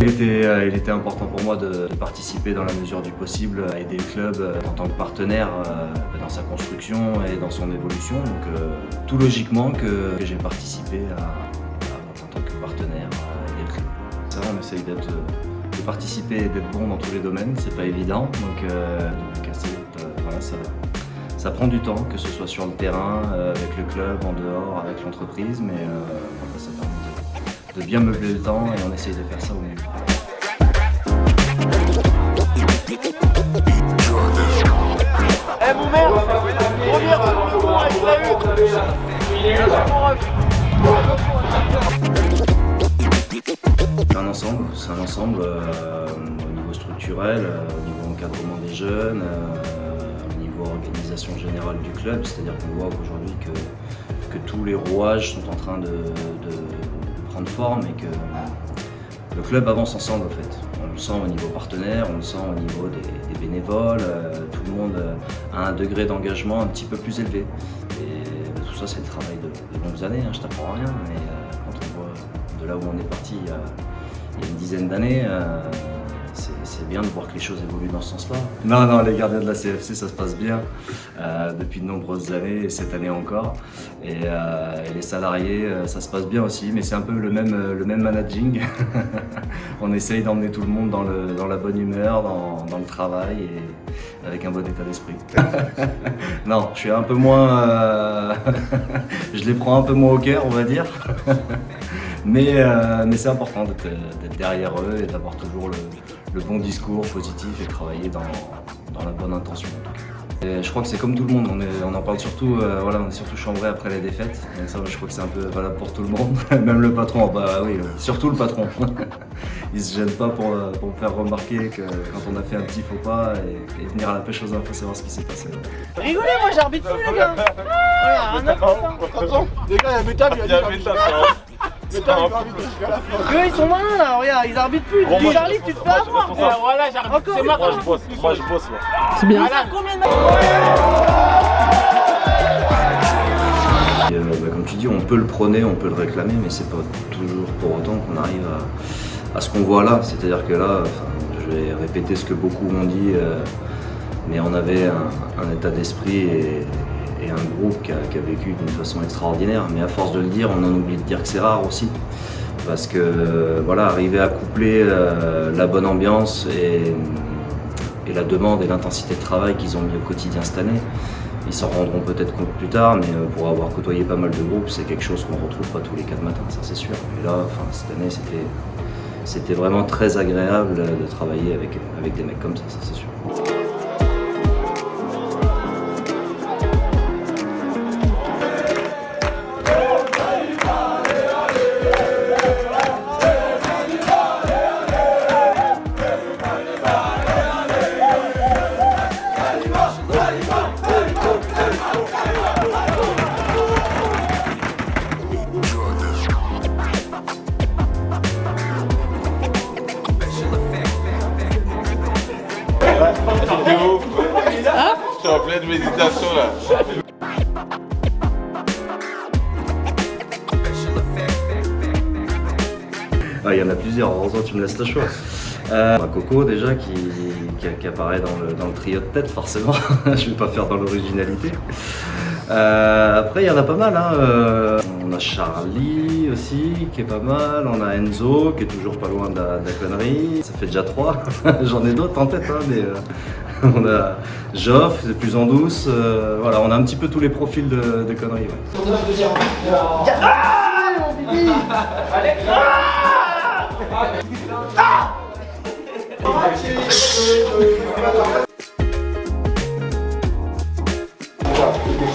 il était important pour moi de participer dans la mesure du possible, à aider le club en tant que partenaire dans sa construction et dans son évolution. Donc tout logiquement que j'ai participé en tant que partenaire à aider le club. Ça, on essaye de participer et d'être bon dans tous les domaines, c'est pas évident. Donc voilà, ça prend du temps, que ce soit sur le terrain, avec le club, en dehors, avec l'entreprise, mais ça permet de bien meubler le temps et on essaye de faire ça au mieux. Eh mon merde, reviens avec la C'est un ensemble au niveau structurel, au niveau encadrement des jeunes, au niveau organisation générale du club, c'est-à-dire qu'on voit aujourd'hui que tous les rouages sont en train de prendre forme et que le club avance ensemble en fait. On le sent au niveau partenaire, on le sent au niveau des bénévoles, tout le monde a un degré d'engagement un petit peu plus élevé. Et tout ça c'est le travail de longues années, je t'apprends rien, mais quand on voit de là où on est parti il y a une dizaine d'années, c'est bien de voir que les choses évoluent dans ce sens-là. Non, les gardiens de la CFC, ça se passe bien depuis de nombreuses années et cette année encore. Et les salariés, ça se passe bien aussi, mais c'est un peu le même managing. On essaye d'emmener tout le monde dans la bonne humeur, dans le travail et avec un bon état d'esprit. Non, je suis un peu moins... je les prends un peu moins au cœur, on va dire. Mais c'est important d'être derrière eux et d'avoir toujours le bon discours positif et travailler dans la bonne intention en tout cas. Et je crois que c'est comme tout le monde, on en parle surtout, on est surtout chambré après les défaites. Et ça, je crois que c'est un peu valable pour tout le monde, même le patron, bah oui, surtout le patron. Il se gêne pas pour me faire remarquer que quand on a fait un petit faux pas et venir à la pêche aux infos, savoir ce qui s'est passé. Rigolez, moi j'arbitre plus les gars. Voilà, un autre. Les gars, il y a Métab, il y a Métab. Eux ils sont malins là, regarde, ils arbitrent plus. Tu dis Charlie, tu te fais avoir. Voilà, j'arbitre. C'est marrant. Moi je bosse là. C'est bien. Voilà, combien de Comme tu dis, on peut le prôner, on peut le réclamer, mais c'est pas toujours pour autant qu'on arrive à ce qu'on voit là. C'est-à-dire que là, je vais répéter ce que beaucoup ont dit, mais on avait un état d'esprit et un groupe qui a vécu d'une façon extraordinaire. Mais à force de le dire, on en oublie de dire que c'est rare aussi. Parce que voilà, arriver à coupler la bonne ambiance et la demande et l'intensité de travail qu'ils ont mis au quotidien cette année, ils s'en rendront peut-être compte plus tard, mais pour avoir côtoyé pas mal de groupes, c'est quelque chose qu'on ne retrouve pas tous les 4 matins, ça c'est sûr. Et là, cette année, c'était vraiment très agréable de travailler avec des mecs comme ça c'est sûr. Je suis en pleine méditation là. Il y en a plusieurs, heureusement tu me laisses le choix. Coco déjà qui apparaît dans le trio de tête forcément, je vais pas faire dans l'originalité. Après il y en a pas mal, on a Charlie aussi qui est pas mal, on a Enzo qui est toujours pas loin de la connerie, ça fait déjà 3, j'en ai d'autres en tête mais on a Joff, c'est plus en douce, voilà on a un petit peu tous les profils de conneries. Ouais.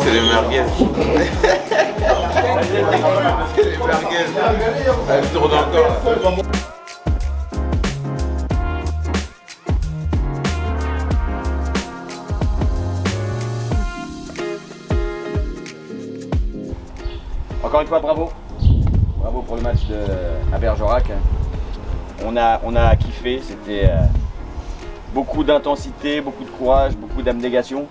C'est les merguez. C'est les merguez. Elle tourne encore. Encore une fois, bravo. Bravo pour le match à Bergerac. On a kiffé, c'était beaucoup d'intensité, beaucoup de courage, beaucoup d'abnégation.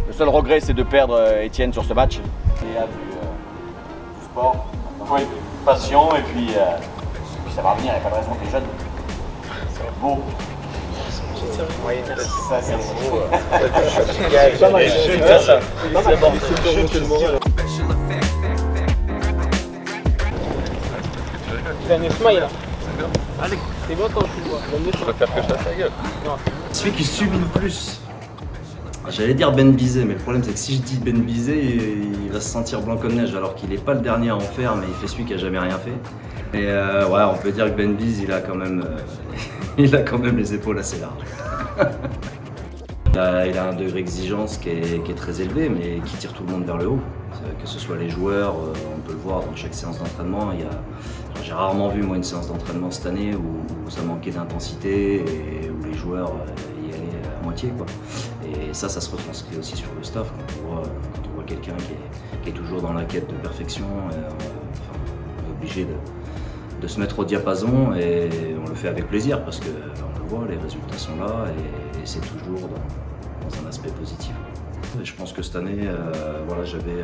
Le seul regret, c'est de perdre Étienne sur ce match. Il y a du sport, il faut être patient et puis ça va revenir, il n'y a pas de raison que les jeunes. Beau. Ça, c'est Pas mal. C'est bon. C'est un smile là. Allez, c'est bon quand je le vois. Je préfère que je fasse la gueule. Celui qui subit le plus. J'allais dire Ben Bizet, mais le problème c'est que si je dis Ben Bizet, il va se sentir blanc comme neige alors qu'il n'est pas le dernier à en faire, mais il fait celui qui a jamais rien fait. Et ouais, on peut dire que Ben Biz, il a quand même les épaules assez larges. Il a un degré d'exigence qui est très élevé, mais qui tire tout le monde vers le haut. Que ce soit les joueurs, on peut le voir dans chaque séance d'entraînement. J'ai rarement vu moi une séance d'entraînement cette année où ça manquait d'intensité et où les joueurs y allaient à moitié, quoi. Et ça se retranscrit aussi sur le staff quand on voit quelqu'un qui est toujours dans la quête de perfection. On est obligé de se mettre au diapason et on le fait avec plaisir parce qu'on le voit, les résultats sont là et c'est toujours dans un aspect positif. Et je pense que cette année, voilà, j'avais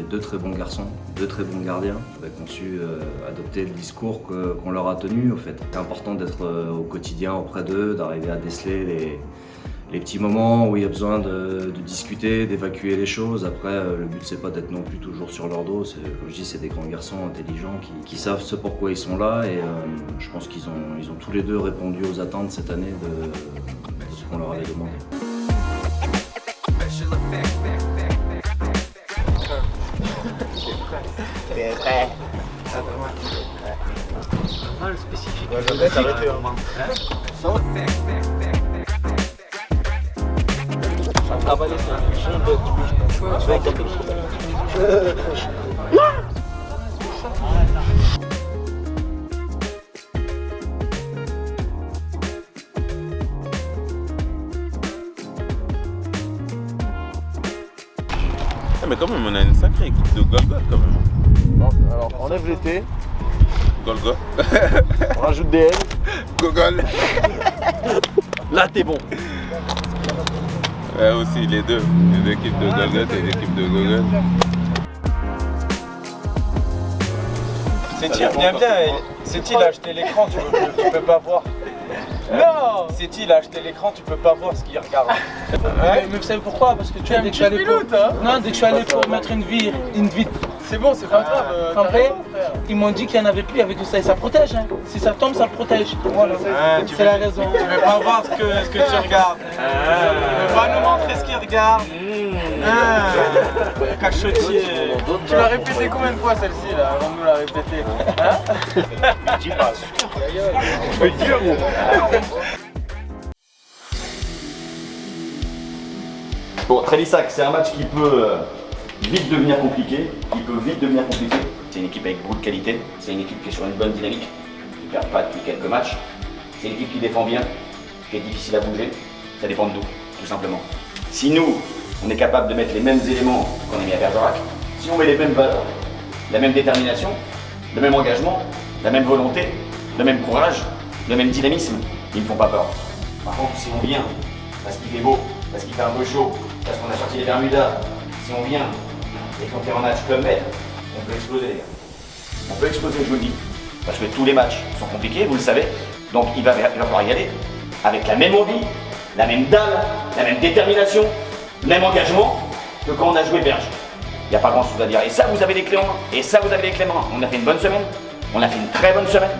2 très bons garçons, 2 très bons gardiens qui ont su adopter le discours qu'on leur a tenu. Au fait, c'est important d'être au quotidien auprès d'eux, d'arriver à déceler les petits moments où il y a besoin de discuter, d'évacuer les choses. Après, le but c'est pas d'être non plus toujours sur leur dos. Comme je dis, c'est des grands garçons intelligents qui savent ce pourquoi ils sont là. Et je pense qu'ils ont tous les 2 répondu aux attentes cette année de ce qu'on leur avait demandé. T'es prêt? Ah, le spécifique. Ouais, je vais t'arrêter. Travailler, c'est un bug. Je vais taper. Mais quand même, on a une sacrée équipe de Golgot quand même. Bon, alors, enlève les T, Golgot. on rajoute des L. Gogol. Là, t'es bon. Ouais, aussi les deux. Une équipe de Golgot et une équipe de Gogol. C'est-il il a acheté l'écran, tu peux pas voir. Non. C'est-il a acheté l'écran, tu peux pas voir ce qu'il regarde. Mais vous savez pourquoi? Parce que tu vois, dès que je suis allé dès que je suis allé pour mettre une vie. C'est bon, c'est pas grave. Après, ils m'ont dit qu'il n'y en avait plus avec ça et ça protège. Hein. Si ça tombe, ça protège. Voilà. C'est la raison. Tu veux pas voir ce que tu regardes. Tu veux pas nous montrer ce qu'il regarde. Cachotier. Tu l'as répété combien de fois celle-ci là avant de nous la répéter? J'y passe. Bon, Trélissac, c'est un match qui peut vite devenir compliqué. C'est une équipe avec beaucoup de qualité. C'est une équipe qui est sur une bonne dynamique, qui ne perd pas depuis quelques matchs. C'est une équipe qui défend bien, qui est difficile à bouger. Ça dépend de nous, tout simplement. Si nous, on est capable de mettre les mêmes éléments qu'on a mis à Bergerac, si on met les mêmes valeurs, la même détermination, le même engagement, la même volonté, le même courage, le même dynamisme, ils ne font pas peur. Par contre, si on vient parce qu'il fait beau, parce qu'il fait un peu chaud, parce qu'on a sorti les Bermudas, si on vient et qu'on fait un match comme bête, on peut exploser les gars. On peut exploser, je vous le dis. Parce que tous les matchs sont compliqués, vous le savez. Donc il va falloir y aller avec la même envie, la même dalle, la même détermination, le même engagement que quand on a joué Berge. Il n'y a pas grand chose à dire. Et ça, vous avez les clés en main. Et ça, vous avez les clés en main. On a fait une bonne semaine. On a fait une très bonne semaine.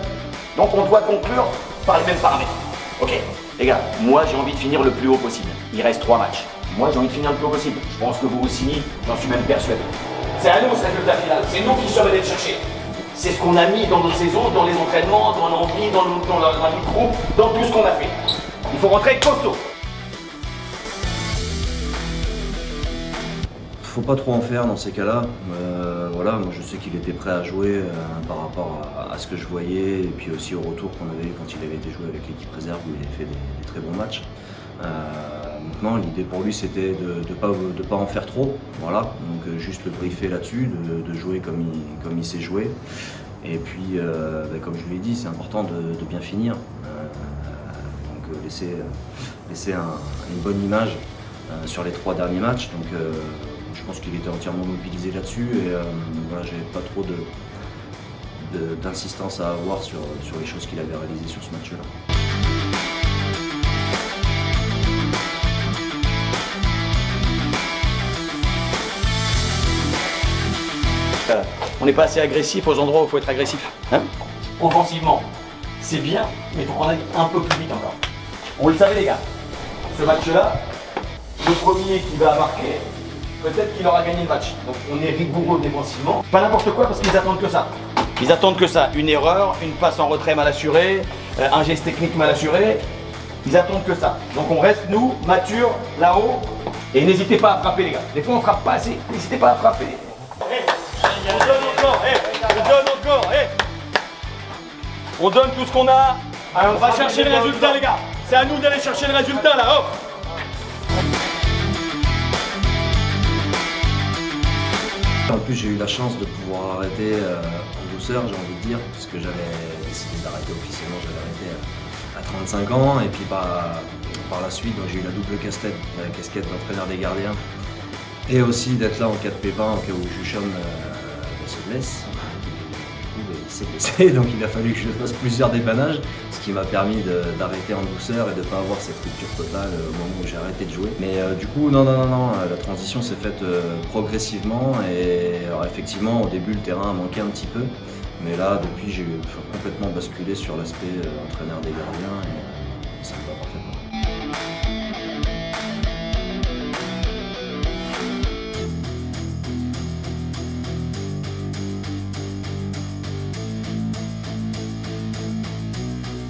Donc on doit conclure par les mêmes paramètres. Ok, les gars, moi j'ai envie de finir le plus haut possible. Il reste 3 matchs. Moi j'ai envie de finir le plus haut possible. Je pense que vous aussi, j'en suis même persuadé. C'est à nous ce résultat final. C'est nous qui sommes allés le chercher. C'est ce qu'on a mis dans nos saisons, dans les entraînements, dans l'envie, dans la vie de groupe, dans tout ce qu'on a fait. Il faut rentrer costaud. Faut pas trop en faire dans ces cas-là. Voilà, moi je sais qu'il était prêt à jouer par rapport à ce que je voyais et puis aussi au retour qu'on avait quand il avait été joué avec l'équipe réserve où il avait fait des très bons matchs. Maintenant, l'idée pour lui c'était de pas en faire trop, voilà. Donc juste le briefer là-dessus, de jouer comme il sait jouer. Et puis, comme je lui ai dit, c'est important de bien finir. Donc laisser une bonne image sur les 3 derniers matchs. Donc je pense qu'il était entièrement mobilisé là-dessus et voilà, j'avais pas trop d'insistance à avoir sur les choses qu'il avait réalisées sur ce match-là. On n'est pas assez agressif aux endroits où il faut être agressif. Hein? Offensivement, c'est bien, mais il faut qu'on aille un peu plus vite encore. On le savait les gars, ce match-là, le premier qui va marquer, peut-être qu'il aura gagné le match. Donc on est rigoureux défensivement. Pas n'importe quoi parce qu'ils attendent que ça. Ils attendent que ça. Une erreur, une passe en retrait mal assurée, un geste technique mal assuré. Ils attendent que ça. Donc on reste, nous, matures, là-haut. Et n'hésitez pas à frapper les gars. Des fois on frappe pas assez. N'hésitez pas à frapper. On donne encore, on donne encore, on donne tout ce qu'on a. On va chercher le résultat les gars. C'est à nous d'aller chercher le résultat là, hop. En plus, j'ai eu la chance de pouvoir arrêter en douceur, j'ai envie de dire, puisque j'avais décidé d'arrêter officiellement, j'avais arrêté à 35 ans, et puis par la suite, j'ai eu la double casquette d'entraîneur des gardiens, et aussi d'être là en cas de pépin, en cas où Juchon se blesse. Du coup, il s'est blessé, donc il a fallu que je fasse plusieurs dépannages, ce qui m'a permis d'arrêter en douceur et de ne pas avoir cette rupture totale au moment où j'ai arrêté de jouer. Mais du coup, non, la transition s'est faite progressivement, et alors, effectivement, au début, le terrain manquait un petit peu, mais là, depuis, j'ai complètement basculé sur l'aspect entraîneur des gardiens, et ça me va parfaitement.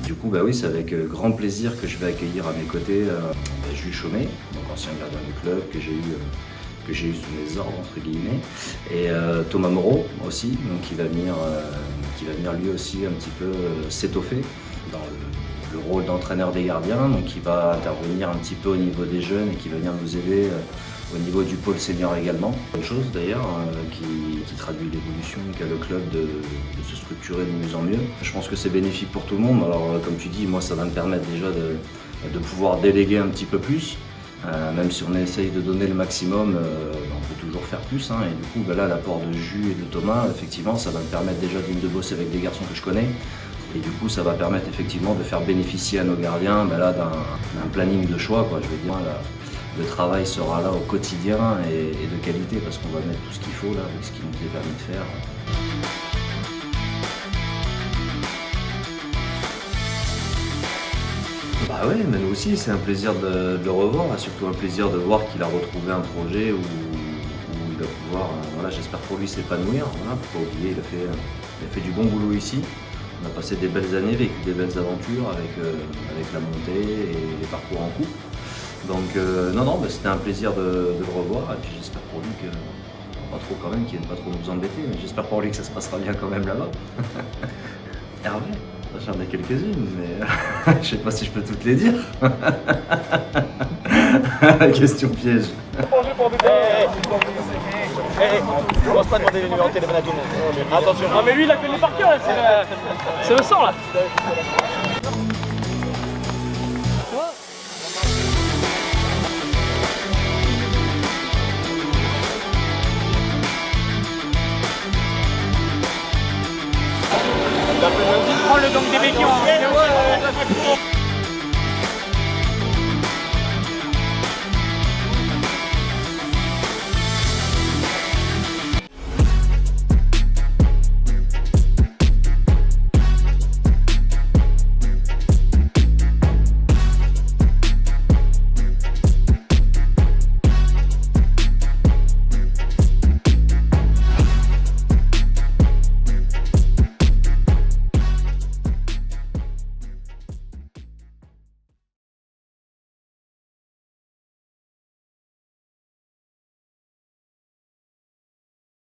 Du coup, bah oui, c'est avec grand plaisir que je vais accueillir à mes côtés Jules Chaumet, donc ancien gardien du club que j'ai eu sous mes ordres entre guillemets, et Thomas Moreau aussi, donc qui va venir lui aussi un petit peu s'étoffer dans le rôle d'entraîneur des gardiens, donc qui va intervenir un petit peu au niveau des jeunes et qui va venir nous aider au niveau du pôle senior également. Bonne chose d'ailleurs, qui traduit l'évolution qu'a le club de se structurer de mieux en mieux. Je pense que c'est bénéfique pour tout le monde. Alors comme tu dis, moi ça va me permettre déjà de pouvoir déléguer un petit peu plus. Même si on essaye de donner le maximum, on peut toujours faire plus. Hein, et du coup, là, l'apport de Jus et de Thomas, effectivement, ça va me permettre déjà de bosser avec des garçons que je connais. Et du coup, ça va permettre effectivement de faire bénéficier à nos gardiens d'un planning de choix, quoi. Je veux dire, là, le travail sera là au quotidien et de qualité parce qu'on va mettre tout ce qu'il faut là, avec ce qui nous est permis de faire. Bah ouais, mais nous aussi, c'est un plaisir de le revoir, et surtout un plaisir de voir qu'il a retrouvé un projet où il va pouvoir, voilà, j'espère pour lui s'épanouir. Voilà, faut pas oublier, il a fait du bon boulot ici. On a passé des belles années, vécu des belles aventures avec la montée et les parcours en coupe. Donc non, bah, c'était un plaisir de le revoir, et puis j'espère pour lui que, pas trop quand même, qu'il ne vienne pas trop nous embêter, mais j'espère pour lui que ça se passera bien quand même là-bas. Hervé, j'en ai quelques-unes, mais je sais pas si je peux toutes les dire. La question piège. Je pense pas demander le numéro de téléphone à tout le monde. Attention. Non mais lui il a fait les par cœur, c'est le sang là. Prends le donc des béquilles en vidéo.